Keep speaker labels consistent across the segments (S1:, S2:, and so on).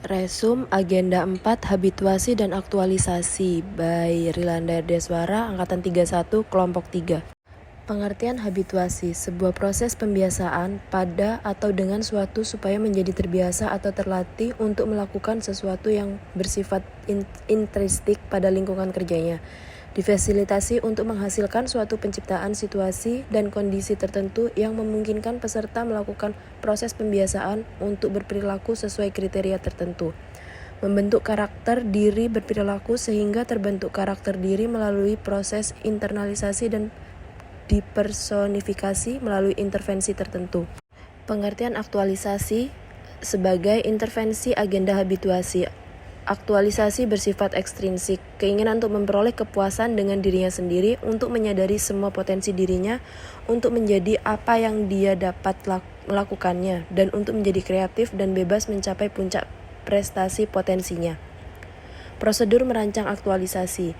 S1: Resum Agenda 4 Habituasi dan Aktualisasi by Rilanda Deswara Angkatan 31 Kelompok 3. Pengertian habituasi, sebuah proses pembiasaan pada atau dengan suatu supaya menjadi terbiasa atau terlatih untuk melakukan sesuatu yang bersifat intrinsik pada lingkungan kerjanya. Difasilitasi untuk menghasilkan suatu penciptaan situasi dan kondisi tertentu yang memungkinkan peserta melakukan proses pembiasaan untuk berperilaku sesuai kriteria tertentu. Membentuk karakter diri berperilaku sehingga terbentuk karakter diri melalui proses internalisasi dan dipersonifikasi melalui intervensi tertentu. Pengertian aktualisasi sebagai intervensi agenda habituasi. Aktualisasi bersifat ekstrinsik, keinginan untuk memperoleh kepuasan dengan dirinya sendiri, untuk menyadari semua potensi dirinya, untuk menjadi apa yang dia dapat melakukannya, dan untuk menjadi kreatif dan bebas mencapai puncak prestasi potensinya. Prosedur merancang aktualisasi.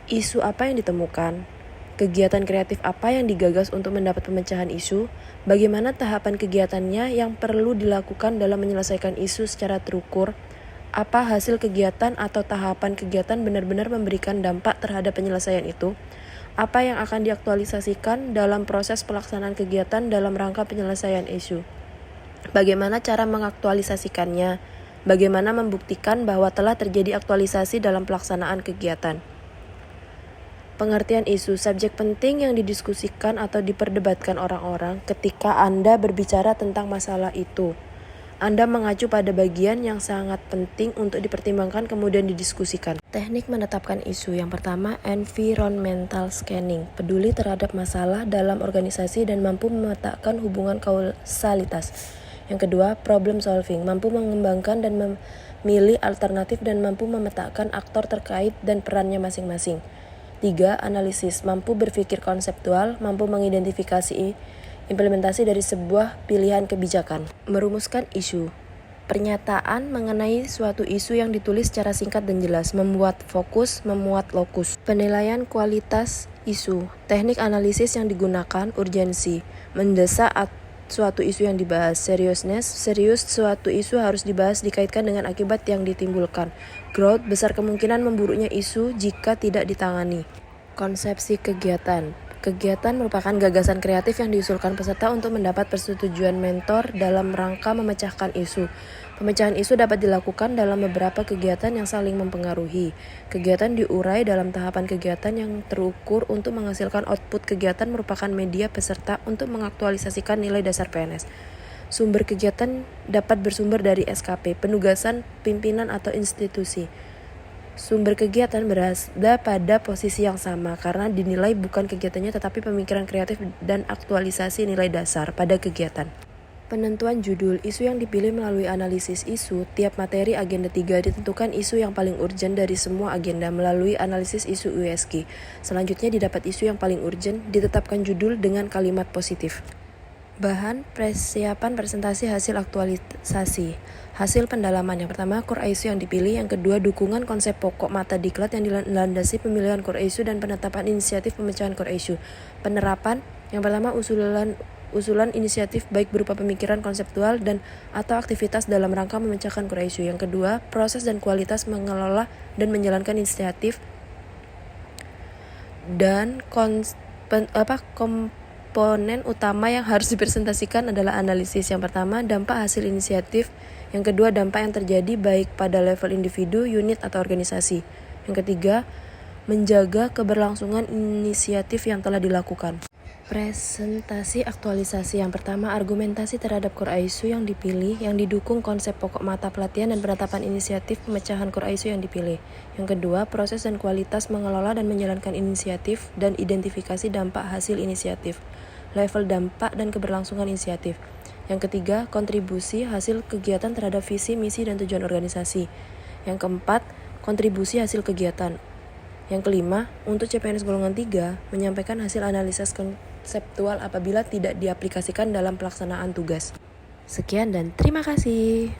S1: Isu apa yang ditemukan? Kegiatan kreatif apa yang digagas untuk mendapat pemecahan isu? Bagaimana tahapan kegiatannya yang perlu dilakukan dalam menyelesaikan isu secara terukur? Apa hasil kegiatan atau tahapan kegiatan benar-benar memberikan dampak terhadap penyelesaian itu? Apa yang akan diaktualisasikan dalam proses pelaksanaan kegiatan dalam rangka penyelesaian isu? Bagaimana cara mengaktualisasikannya? Bagaimana membuktikan bahwa telah terjadi aktualisasi dalam pelaksanaan kegiatan? Pengertian isu, subjek penting yang didiskusikan atau diperdebatkan orang-orang ketika Anda berbicara tentang masalah itu. Anda mengacu pada bagian yang sangat penting untuk dipertimbangkan kemudian didiskusikan. Teknik menetapkan isu. Yang pertama, environmental scanning. Peduli terhadap masalah dalam organisasi dan mampu memetakan hubungan kausalitas. Yang kedua, problem solving. Mampu mengembangkan dan memilih alternatif dan mampu memetakan aktor terkait dan perannya masing-masing. 3. Analisis. Mampu berpikir konseptual, mampu mengidentifikasi implementasi dari sebuah pilihan kebijakan. Merumuskan isu. Pernyataan mengenai suatu isu yang ditulis secara singkat dan jelas, membuat fokus, memuat lokus. Penilaian kualitas isu. Teknik analisis yang digunakan, urgensi, mendesak suatu isu yang dibahas. Seriousness, serius suatu isu harus dibahas dikaitkan dengan akibat yang ditimbulkan. Growth, besar kemungkinan memburuknya isu jika tidak ditangani. Konsepsi kegiatan. Kegiatan merupakan gagasan kreatif yang diusulkan peserta untuk mendapat persetujuan mentor dalam rangka memecahkan isu. Pemecahan isu dapat dilakukan dalam beberapa kegiatan yang saling mempengaruhi. Kegiatan diurai dalam tahapan kegiatan yang terukur untuk menghasilkan output kegiatan merupakan media peserta untuk mengaktualisasikan nilai dasar PNS. Sumber kegiatan dapat bersumber dari SKP, penugasan pimpinan atau institusi. Sumber kegiatan berada pada posisi yang sama karena dinilai bukan kegiatannya tetapi pemikiran kreatif dan aktualisasi nilai dasar pada kegiatan. Penentuan judul. Isu yang dipilih melalui analisis isu. Tiap materi agenda 3 ditentukan isu yang paling urgent dari semua agenda melalui analisis isu USG. Selanjutnya didapat isu yang paling urgent, ditetapkan judul dengan kalimat positif. Bahan persiapan presentasi hasil aktualisasi. Hasil pendalaman. Yang pertama, core isu yang dipilih. Yang kedua, dukungan konsep pokok mata diklat yang dilandasi pemilihan core isu dan penetapan inisiatif pemecahan core isu. Penerapan. Yang pertama, usulan inisiatif baik berupa pemikiran konseptual dan atau aktivitas dalam rangka memecahkan core isu. Yang kedua, proses dan kualitas mengelola dan menjalankan inisiatif dan komponen utama yang harus dipresentasikan adalah analisis. Yang pertama, dampak hasil inisiatif. Yang kedua, dampak yang terjadi baik pada level individu, unit, atau organisasi. Yang ketiga, menjaga keberlangsungan inisiatif yang telah dilakukan. Presentasi aktualisasi. Yang pertama, argumentasi terhadap core isu yang dipilih, yang didukung konsep pokok mata pelatihan dan penetapan inisiatif pemecahan core isu yang dipilih. Yang kedua, proses dan kualitas mengelola dan menjalankan inisiatif dan identifikasi dampak hasil inisiatif, level dampak dan keberlangsungan inisiatif. Yang ketiga, kontribusi hasil kegiatan terhadap visi, misi, dan tujuan organisasi. Yang keempat, kontribusi hasil kegiatan. Yang kelima, untuk CPNS golongan 3, menyampaikan hasil analisis konseptual apabila tidak diaplikasikan dalam pelaksanaan tugas. Sekian dan terima kasih.